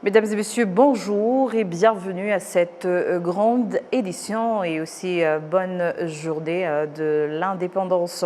Mesdames et messieurs, bonjour et bienvenue à cette grande édition et aussi bonne journée de l'indépendance.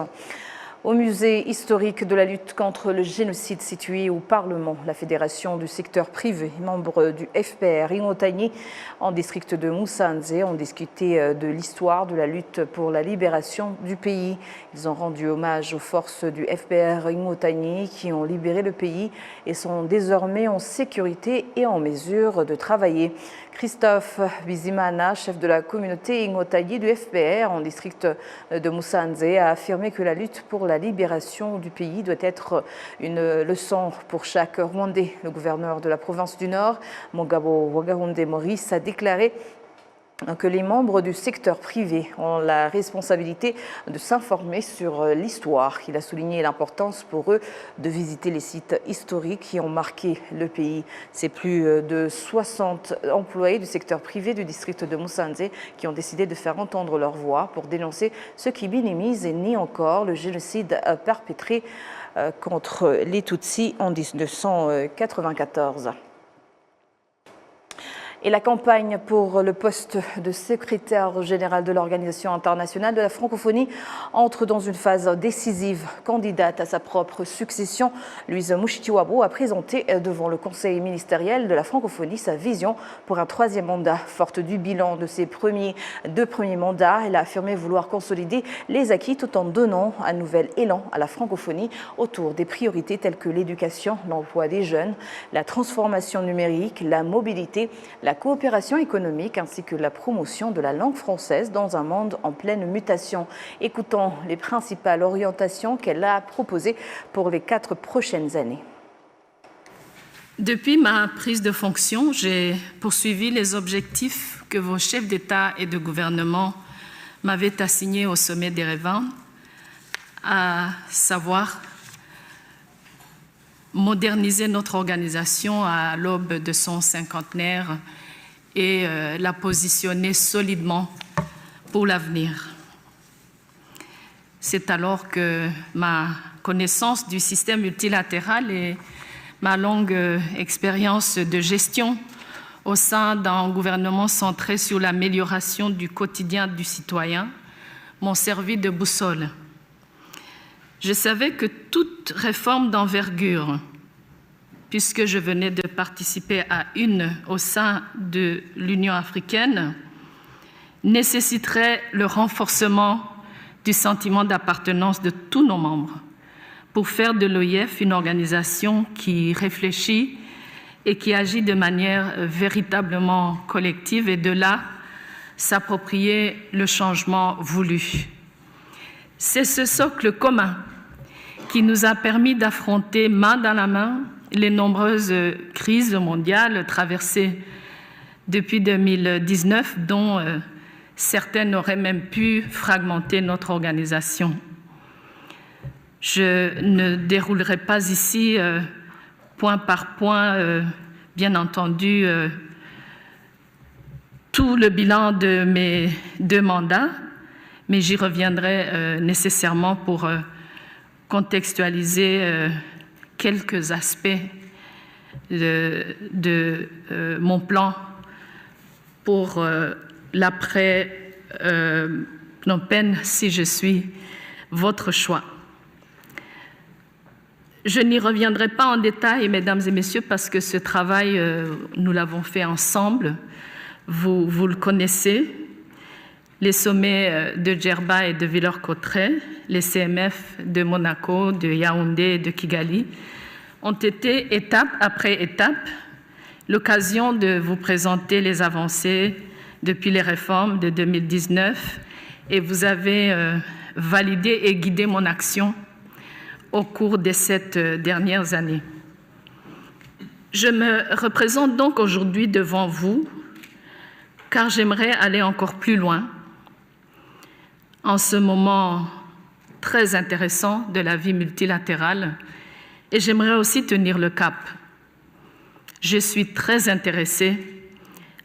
Au musée historique de la lutte contre le génocide situé au Parlement, la Fédération du secteur privé, membre du FPR Ingotagni, en district de Musanze, ont discuté de l'histoire de la lutte pour la libération du pays. Ils ont rendu hommage aux forces du FPR Ingotagni qui ont libéré le pays et sont désormais en sécurité et en mesure de travailler. Christophe Bizimana, chef de la communauté Ingotagni du FPR en district de Musanze, a affirmé que la lutte pour la libération du pays doit être une leçon pour chaque Rwandais. Le gouverneur de la province du Nord, Mugabo Wagahunde Maurice, a déclaré que les membres du secteur privé ont la responsabilité de s'informer sur l'histoire. Il a souligné l'importance pour eux de visiter les sites historiques qui ont marqué le pays. C'est plus de 60 employés du secteur privé du district de Musanze qui ont décidé de faire entendre leur voix pour dénoncer ce qui minimise et nie encore le génocide perpétré contre les Tutsis en 1994. Et la campagne pour le poste de secrétaire général de l'Organisation internationale de la francophonie entre dans une phase décisive. Candidate à sa propre succession, Louise Mushikiwabo a présenté devant le Conseil ministériel de la francophonie sa vision pour un troisième mandat. Forte du bilan de ses deux premiers mandats, elle a affirmé vouloir consolider les acquis tout en donnant un nouvel élan à la francophonie autour des priorités telles que l'éducation, l'emploi des jeunes, la transformation numérique, la mobilité, la coopération économique ainsi que la promotion de la langue française dans un monde en pleine mutation. Écoutons les principales orientations qu'elle a proposées pour les 4 prochaines années. Depuis ma prise de fonction, j'ai poursuivi les objectifs que vos chefs d'État et de gouvernement m'avaient assignés au sommet d'Erevan, à savoir moderniser notre organisation à l'aube de son cinquantenaire et la positionner solidement pour l'avenir. C'est alors que ma connaissance du système multilatéral et ma longue expérience de gestion au sein d'un gouvernement centré sur l'amélioration du quotidien du citoyen m'ont servi de boussole. Je savais que toute réforme d'envergure, puisque je venais de participer à une au sein de l'Union africaine, nécessiterait le renforcement du sentiment d'appartenance de tous nos membres pour faire de l'OIF une organisation qui réfléchit et qui agit de manière véritablement collective et de là s'approprier le changement voulu. C'est ce socle commun qui nous a permis d'affronter main dans la main les nombreuses crises mondiales traversées depuis 2019, dont certaines auraient même pu fragmenter notre organisation. Je ne déroulerai pas ici, point par point, bien entendu, tout le bilan de mes 2 mandats, mais j'y reviendrai nécessairement pour contextualiser quelques aspects de mon plan pour l'après Phnom Penh, si je suis votre choix. Je n'y reviendrai pas en détail, mesdames et messieurs, parce que ce travail, nous l'avons fait ensemble. Vous le connaissez. Les sommets de Djerba et de Villers-Cotterêts, les CMF de Monaco, de Yaoundé et de Kigali ont été, étape après étape, l'occasion de vous présenter les avancées depuis les réformes de 2019 et vous avez validé et guidé mon action au cours de ces 7 dernières années. Je me représente donc aujourd'hui devant vous car j'aimerais aller encore plus loin en ce moment très intéressant de la vie multilatérale et j'aimerais aussi tenir le cap. Je suis très intéressée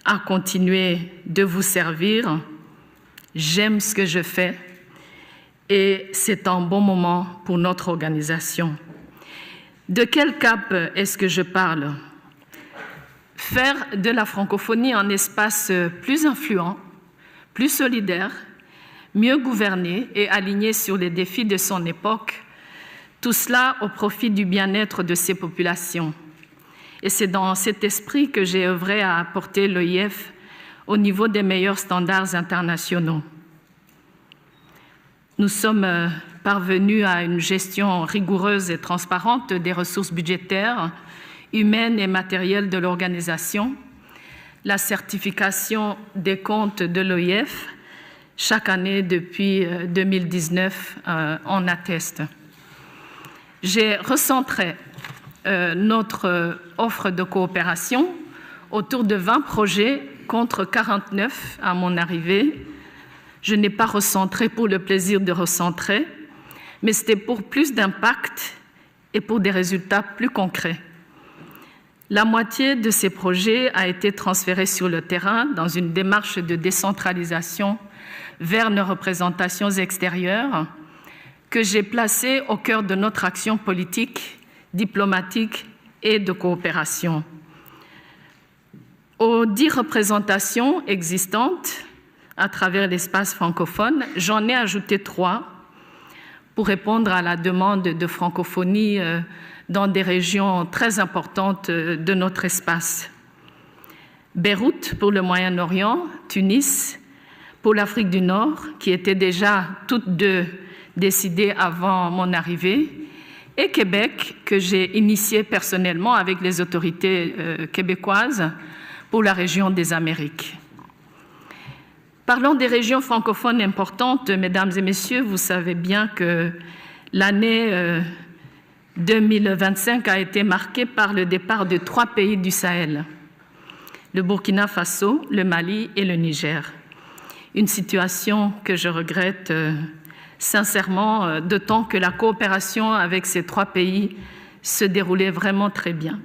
à continuer de vous servir. J'aime ce que je fais et c'est un bon moment pour notre organisation. De quel cap est-ce que je parle? faire de la francophonie un espace plus influent, plus solidaire, mieux gouverné et aligné sur les défis de son époque, tout cela au profit du bien-être de ses populations. Et c'est dans cet esprit que j'ai œuvré à porter l'OIF au niveau des meilleurs standards internationaux. Nous sommes parvenus à une gestion rigoureuse et transparente des ressources budgétaires, humaines et matérielles de l'organisation. La certification des comptes de l'OIF, chaque année depuis 2019, en atteste. J'ai recentré notre offre de coopération autour de 20 projets contre 49 à mon arrivée. Je n'ai pas recentré pour le plaisir de recentrer, mais c'était pour plus d'impact et pour des résultats plus concrets. La moitié de ces projets a été transférée sur le terrain dans une démarche de décentralisation vers nos représentations extérieures que j'ai placées au cœur de notre action politique, diplomatique et de coopération. Aux 10 représentations existantes à travers l'espace francophone, j'en ai ajouté 3 pour répondre à la demande de francophonie dans des régions très importantes de notre espace. Beyrouth pour le Moyen-Orient, Tunis pour l'Afrique du Nord, qui étaient déjà toutes deux décidées avant mon arrivée, et Québec, que j'ai initié personnellement avec les autorités québécoises pour la région des Amériques. Parlons des régions francophones importantes, mesdames et messieurs, vous savez bien que l'année 2025 a été marquée par le départ de 3 pays du Sahel, le Burkina Faso, le Mali et le Niger. Une situation que je regrette sincèrement, d'autant que la coopération avec ces 3 pays se déroulait vraiment très bien.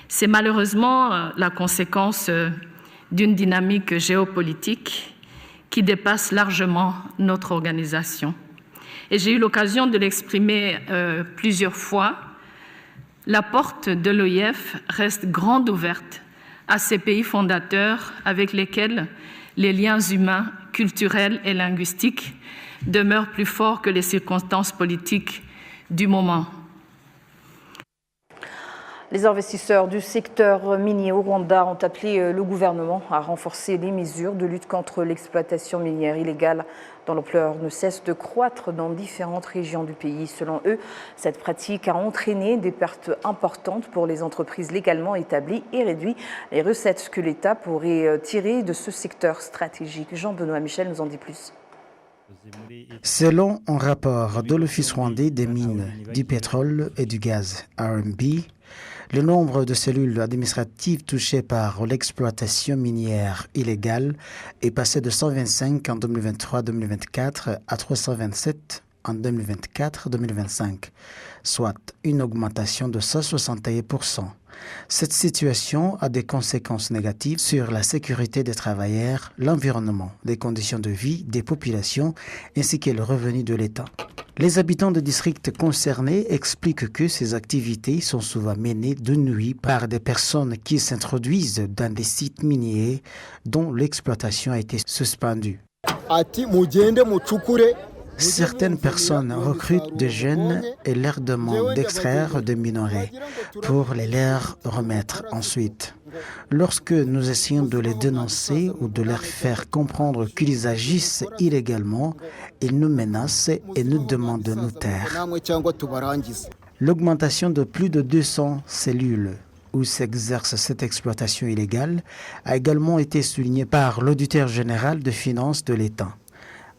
C'est malheureusement la conséquence d'une dynamique géopolitique qui dépasse largement notre organisation. Et j'ai eu l'occasion de l'exprimer plusieurs fois. La porte de l'OIF reste grande ouverte à ces pays fondateurs avec lesquels les liens humains, culturels et linguistiques demeurent plus forts que les circonstances politiques du moment. Les investisseurs du secteur minier au Rwanda ont appelé le gouvernement à renforcer les mesures de lutte contre l'exploitation minière illégale dont l'ampleur ne cesse de croître dans différentes régions du pays. Selon eux, cette pratique a entraîné des pertes importantes pour les entreprises légalement établies et réduit les recettes que l'État pourrait tirer de ce secteur stratégique. Jean-Benoît Michel nous en dit plus. Selon un rapport de l'Office rwandais des mines, du pétrole et du gaz, RMB, le nombre de cellules administratives touchées par l'exploitation minière illégale est passé de 125 en 2023-2024 à 327 en 2024-2025, soit une augmentation de 161%. Cette situation a des conséquences négatives sur la sécurité des travailleurs, l'environnement, les conditions de vie des populations ainsi que le revenu de l'État. Les habitants des districts concernés expliquent que ces activités sont souvent menées de nuit par des personnes qui s'introduisent dans des sites miniers dont l'exploitation a été suspendue. Certaines personnes recrutent des jeunes et leur demandent d'extraire des minerais pour les leur remettre ensuite. Lorsque nous essayons de les dénoncer ou de leur faire comprendre qu'ils agissent illégalement, ils nous menacent et nous demandent de nous taire. L'augmentation de plus de 200 cellules où s'exerce cette exploitation illégale a également été soulignée par l'auditeur général de finances de l'État.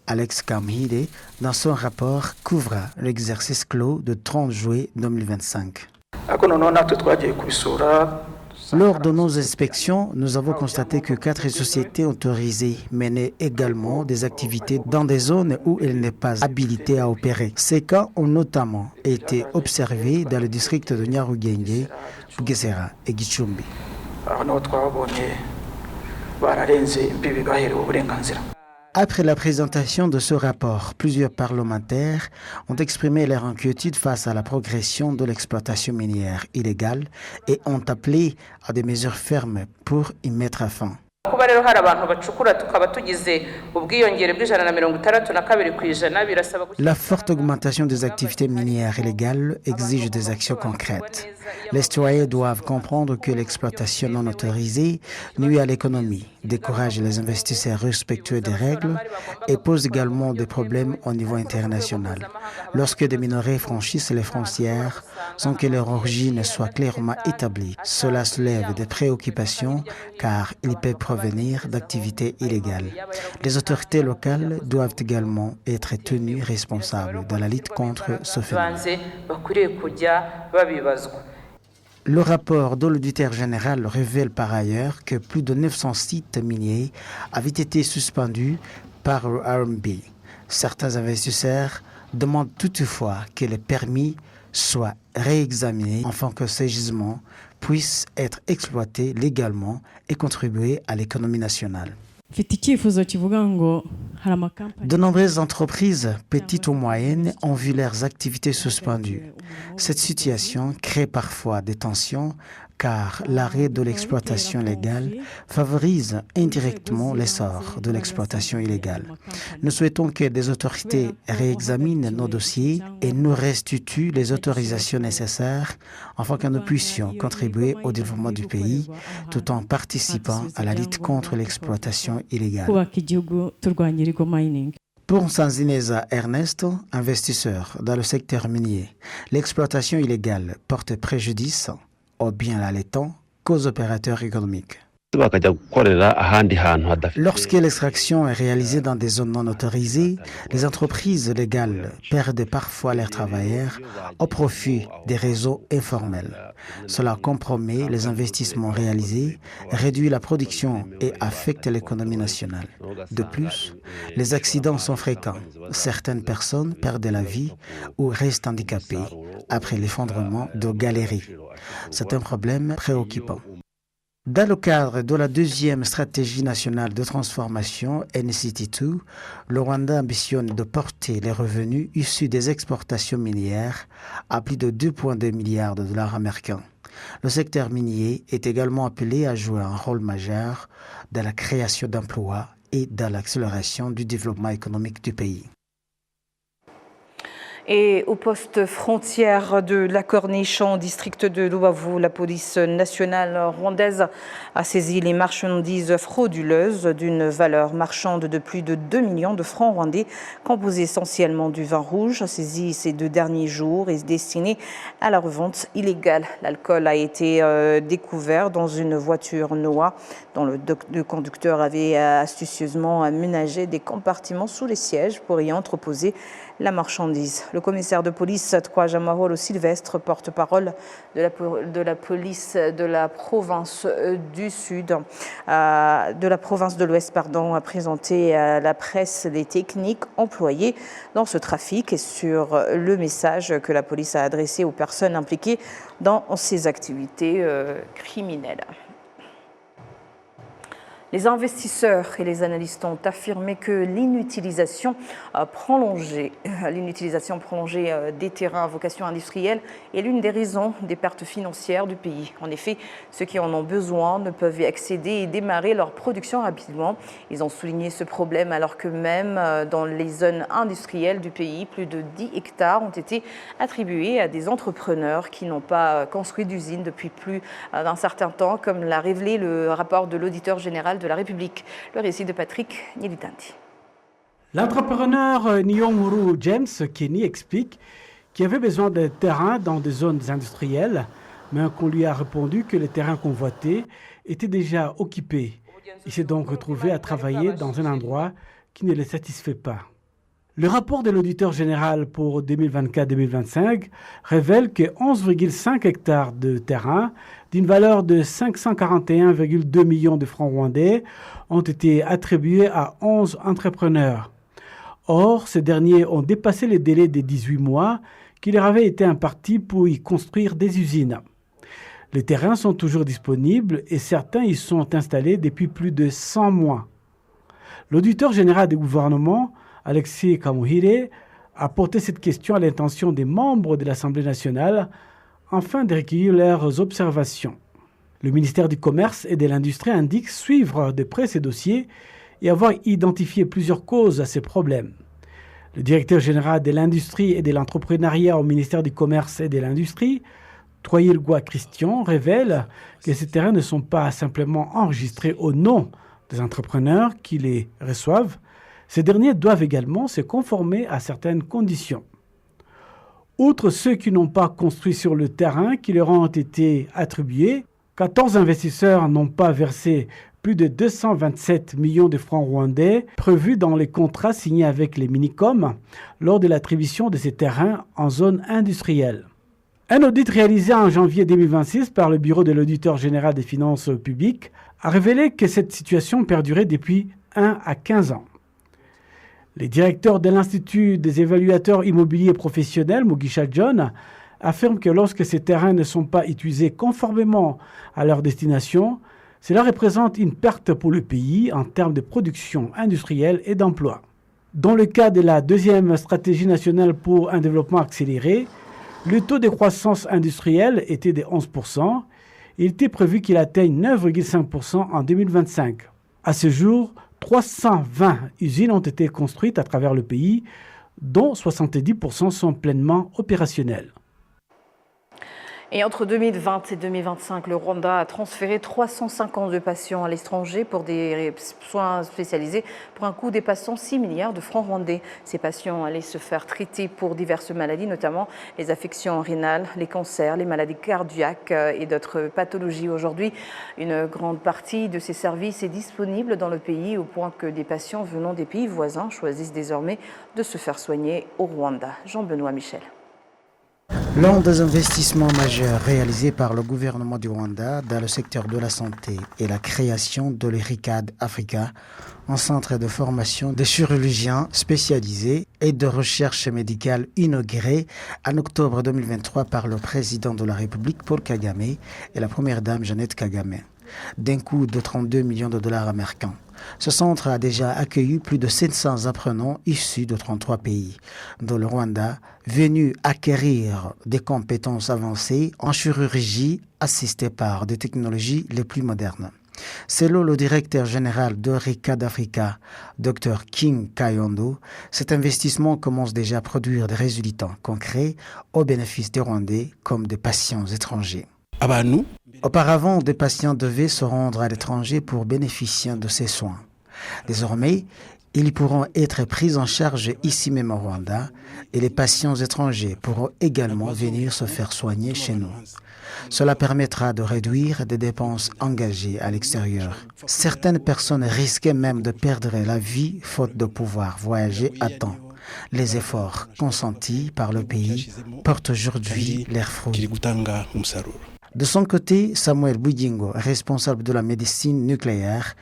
Alex Kamhide, dans son rapport, couvre l'exercice clos de 30 juillet 2025. Lors de nos inspections, nous avons constaté que 4 sociétés autorisées menaient également des activités dans des zones où elles n'est pas habilitées à opérer. Ces cas ont notamment été observés dans le district de Nyarugenge, Bugesera et Gicumbi. Après la présentation de ce rapport, plusieurs parlementaires ont exprimé leur inquiétude face à la progression de l'exploitation minière illégale et ont appelé à des mesures fermes pour y mettre fin. kuba rero hari abantu bacukura tukaba tugize ubwiyongere bw'162% birasaba La forte augmentation des activités minières illégales exige des actions concrètes. Les citoyens doivent comprendre que l'exploitation non autorisée nuit à l'économie, décourage les investisseurs respectueux des règles et pose également des problèmes au niveau international. Lorsque des minerais franchissent les frontières sans que leur origine soit clairement établie, cela soulève des préoccupations car ils peuvent provenir d'activités illégales. Les autorités locales doivent également être tenues responsables dans la lutte contre ce phénomène. Le rapport de l'auditeur général révèle par ailleurs que plus de 900 sites miniers avaient été suspendus par le RMB. Certains investisseurs demandent toutefois que les permis soient réexaminés afin que ces gisements puissent être exploités légalement et contribuer à l'économie nationale. De nombreuses entreprises, petites ou moyennes, ont vu leurs activités suspendues. Cette situation crée parfois des tensions car l'arrêt de l'exploitation légale favorise indirectement l'essor de l'exploitation illégale. Nous souhaitons que des autorités réexaminent nos dossiers et nous restituent les autorisations nécessaires afin que nous puissions contribuer au développement du pays tout en participant à la lutte contre l'exploitation illégale. Pour Sanzineza Ernesto, investisseur dans le secteur minier, l'exploitation illégale porte préjudice aux biens allaitants qu'aux opérateurs économiques. Lorsque l'extraction est réalisée dans des zones non autorisées, les entreprises légales perdent parfois leurs travailleurs au profit des réseaux informels. Cela compromet les investissements réalisés, réduit la production et affecte l'économie nationale. De plus, les accidents sont fréquents. Certaines personnes perdent la vie ou restent handicapées après l'effondrement de galeries. C'est un problème préoccupant. Dans le cadre de la deuxième stratégie nationale de transformation NCT2, le Rwanda ambitionne de porter les revenus issus des exportations minières à plus de 2,2 milliards de dollars américains. Le secteur minier est également appelé à jouer un rôle majeur dans la création d'emplois et dans l'accélération du développement économique du pays. Et au poste frontière de la Corniche, en district de Lubavu, la police nationale rwandaise a saisi les marchandises frauduleuses d'une valeur marchande de plus de 2 millions de francs rwandais, composées essentiellement du vin rouge, saisi ces 2 derniers jours et destiné à la revente illégale. L'alcool a été découvert dans une voiture Noah dont le conducteur avait astucieusement aménagé des compartiments sous les sièges pour y entreposer la marchandise. Le commissaire de police Twajamaholo Sylvestre, porte-parole de la police de la province du Sud, de la province de l'Ouest, a présenté à la presse les techniques employées dans ce trafic et sur le message que la police a adressé aux personnes impliquées dans ces activités criminelles. Les investisseurs et les analystes ont affirmé que l'inutilisation prolongée des terrains à vocation industrielle est l'une des raisons des pertes financières du pays. En effet, ceux qui en ont besoin ne peuvent y accéder et démarrer leur production rapidement. Ils ont souligné ce problème alors que même dans les zones industrielles du pays, plus de 10 hectares ont été attribués à des entrepreneurs qui n'ont pas construit d'usine depuis plus d'un certain temps, comme l'a révélé le rapport de l'auditeur général de la République. Le récit de Patrick Nilitanti. L'entrepreneur Nyonguru James Kenny explique qu'il avait besoin de terrains dans des zones industrielles, mais qu'on lui a répondu que les terrains convoités étaient déjà occupés. Il s'est donc retrouvé à travailler dans un endroit qui ne le satisfait pas. Le rapport de l'auditeur général pour 2024-2025 révèle que 11,5 hectares de terrain d'une valeur de 541,2 millions de francs rwandais ont été attribués à 11 entrepreneurs. Or, ces derniers ont dépassé les délais des 18 mois qui leur avaient été impartis pour y construire des usines. Les terrains sont toujours disponibles et certains y sont installés depuis plus de 100 mois. L'auditeur général du gouvernement, Alexis Kamuhire, a porté cette question à l'intention des membres de l'Assemblée nationale afin de recueillir leurs observations. Le ministère du Commerce et de l'Industrie indique suivre de près ces dossiers et avoir identifié plusieurs causes à ces problèmes. Le directeur général de l'Industrie et de l'Entrepreneuriat au ministère du Commerce et de l'Industrie, Troyilgois Christian, révèle que ces terrains ne sont pas simplement enregistrés au nom des entrepreneurs qui les reçoivent. Ces derniers doivent également se conformer à certaines conditions. Outre ceux qui n'ont pas construit sur le terrain qui leur ont été attribués, 14 investisseurs n'ont pas versé plus de 227 millions de francs rwandais prévus dans les contrats signés avec les Minicom lors de l'attribution de ces terrains en zone industrielle. Un audit réalisé en janvier 2026 par le Bureau de l'auditeur général des finances publiques a révélé que cette situation perdurait depuis 1 à 15 ans. Les directeurs de l'Institut des évaluateurs immobiliers professionnels, Mugisha John, affirment que lorsque ces terrains ne sont pas utilisés conformément à leur destination, cela représente une perte pour le pays en termes de production industrielle et d'emploi. Dans le cas de la deuxième stratégie nationale pour un développement accéléré, le taux de croissance industrielle était de 11%. Il était prévu qu'il atteigne 9,5% en 2025. À ce jour, 320 usines ont été construites à travers le pays, dont 70% sont pleinement opérationnelles. Et entre 2020 et 2025, le Rwanda a transféré 352 patients à l'étranger pour des soins spécialisés pour un coût dépassant 6 milliards de francs rwandais. Ces patients allaient se faire traiter pour diverses maladies, notamment les affections rénales, les cancers, les maladies cardiaques et d'autres pathologies. Aujourd'hui, une grande partie de ces services est disponible dans le pays au point que des patients venant des pays voisins choisissent désormais de se faire soigner au Rwanda. Jean-Benoît Michel. L'un des investissements majeurs réalisés par le gouvernement du Rwanda dans le secteur de la santé est la création de l'ERICAD Africa, un centre de formation de chirurgiens spécialisés et de recherche médicale inauguré en octobre 2023 par le président de la République Paul Kagame et la première dame Jeannette Kagame, d'un coût de 32 millions de dollars américains. Ce centre a déjà accueilli plus de 700 apprenants issus de 33 pays, dont le Rwanda, venus acquérir des compétences avancées en chirurgie assistées par des technologies les plus modernes. Selon le directeur général de RICAD Africa, Dr King Kayondo, cet investissement commence déjà à produire des résultats concrets au bénéfice des Rwandais comme des patients étrangers. Auparavant, des patients devaient se rendre à l'étranger pour bénéficier de ces soins. Désormais, ils pourront être pris en charge ici même au Rwanda et les patients étrangers pourront également venir se faire soigner chez nous. Cela permettra de réduire des dépenses engagées à l'extérieur. Certaines personnes risquaient même de perdre la vie faute de pouvoir voyager à temps. Les efforts consentis par le pays portent aujourd'hui leurs fruits. De son côté, Samuel Bougingo, responsable de la médecine nucléaire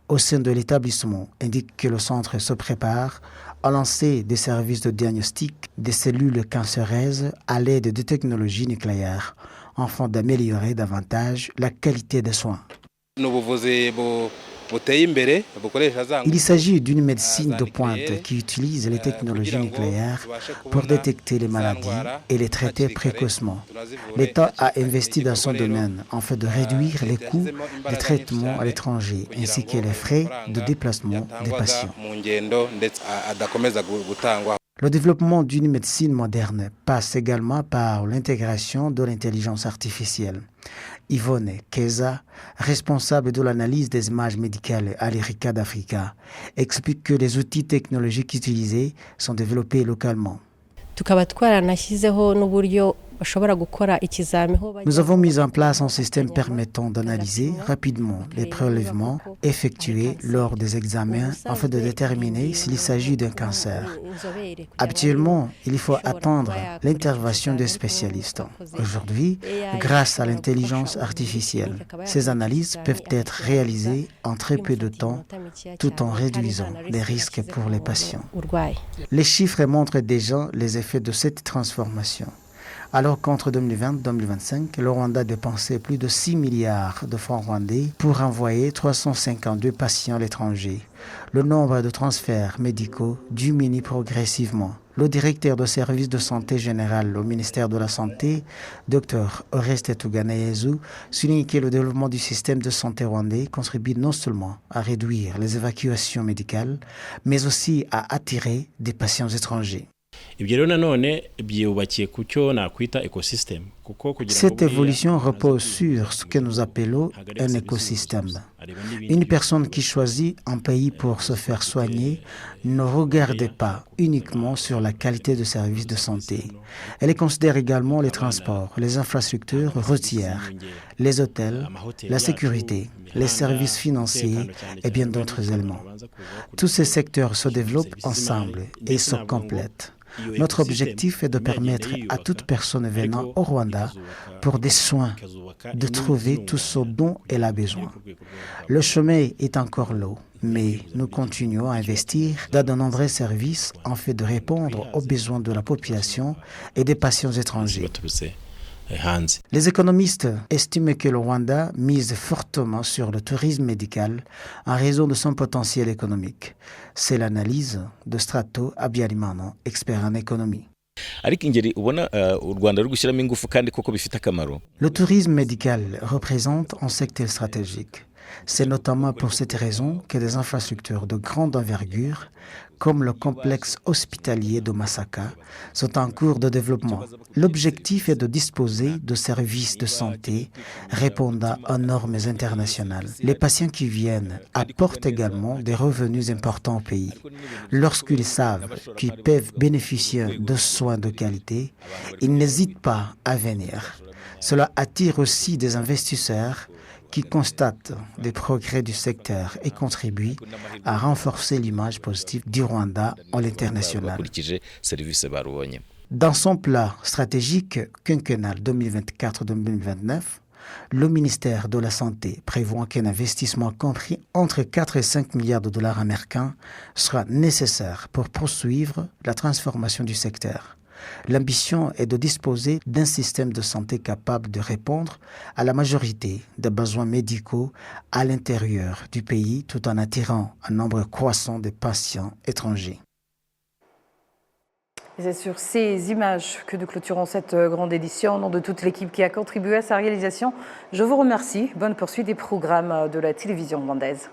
au sein de l'établissement, indique que le centre se prépare à lancer des services de diagnostic des cellules cancéreuses à l'aide de technologies nucléaires, afin d'améliorer davantage la qualité des soins. Il s'agit d'une médecine de pointe qui utilise les technologies nucléaires pour détecter les maladies et les traiter précocement. L'État a investi dans ce domaine afin de réduire les coûts des traitements à l'étranger ainsi que les frais de déplacement des patients. Le développement d'une médecine moderne passe également par l'intégration de l'intelligence artificielle. Yvonne Keza, responsable de l'analyse des images médicales à l'ERICAD Africa, explique que les outils technologiques utilisés sont développés localement. Nous avons mis en place un système permettant d'analyser rapidement les prélèvements effectués lors des examens afin de déterminer s'il s'agit d'un cancer. Habituellement, il faut attendre l'intervention des spécialistes. Aujourd'hui, grâce à l'intelligence artificielle, ces analyses peuvent être réalisées en très peu de temps tout en réduisant les risques pour les patients. Les chiffres montrent déjà les effets de cette transformation. Alors qu'entre 2020 et 2025, le Rwanda a dépensé plus de 6 milliards de francs rwandais pour envoyer 352 patients à l'étranger. Le nombre de transferts médicaux diminue progressivement. Le directeur de service de santé générale au ministère de la Santé, Dr Oreste Tuganayezu, souligne que le développement du système de santé rwandais contribue non seulement à réduire les évacuations médicales, mais aussi à attirer des patients étrangers. Cette évolution repose sur ce que nous appelons un écosystème. Une personne qui choisit un pays pour se faire soigner ne regarde pas uniquement sur la qualité de service de santé. Elle considère également les transports, les infrastructures routières, les hôtels, la sécurité, les services financiers et bien d'autres éléments. Tous ces secteurs se développent ensemble et se complètent. Notre objectif est de permettre à toute personne venant au Rwanda pour des soins de trouver tout ce dont elle a besoin. Le chemin est encore long, mais nous continuons à investir dans de nombreux services en fait de répondre aux besoins de la population et des patients étrangers. Les économistes estiment que le Rwanda mise fortement sur le tourisme médical en raison de son potentiel économique. C'est l'analyse de Strato Habyarimana, expert en économie. Le tourisme médical représente un secteur stratégique. C'est notamment pour cette raison que des infrastructures de grande envergure, comme le complexe hospitalier de Masaka, sont en cours de développement. L'objectif est de disposer de services de santé répondant aux normes internationales. Les patients qui viennent apportent également des revenus importants au pays. Lorsqu'ils savent qu'ils peuvent bénéficier de soins de qualité, ils n'hésitent pas à venir. Cela attire aussi des investisseurs qui constatent des progrès du secteur et contribuent à renforcer l'image positive du Rwanda à l'international. Dans son plan stratégique quinquennal 2024-2029, le ministère de la Santé prévoit qu'un investissement compris entre 4 et 5 milliards de dollars américains sera nécessaire pour poursuivre la transformation du secteur. L'ambition est de disposer d'un système de santé capable de répondre à la majorité des besoins médicaux à l'intérieur du pays tout en attirant un nombre croissant de patients étrangers. C'est sur ces images que nous clôturons cette grande édition. Au nom de toute l'équipe qui a contribué à sa réalisation, je vous remercie. Bonne poursuite des programmes de la télévision rwandaise.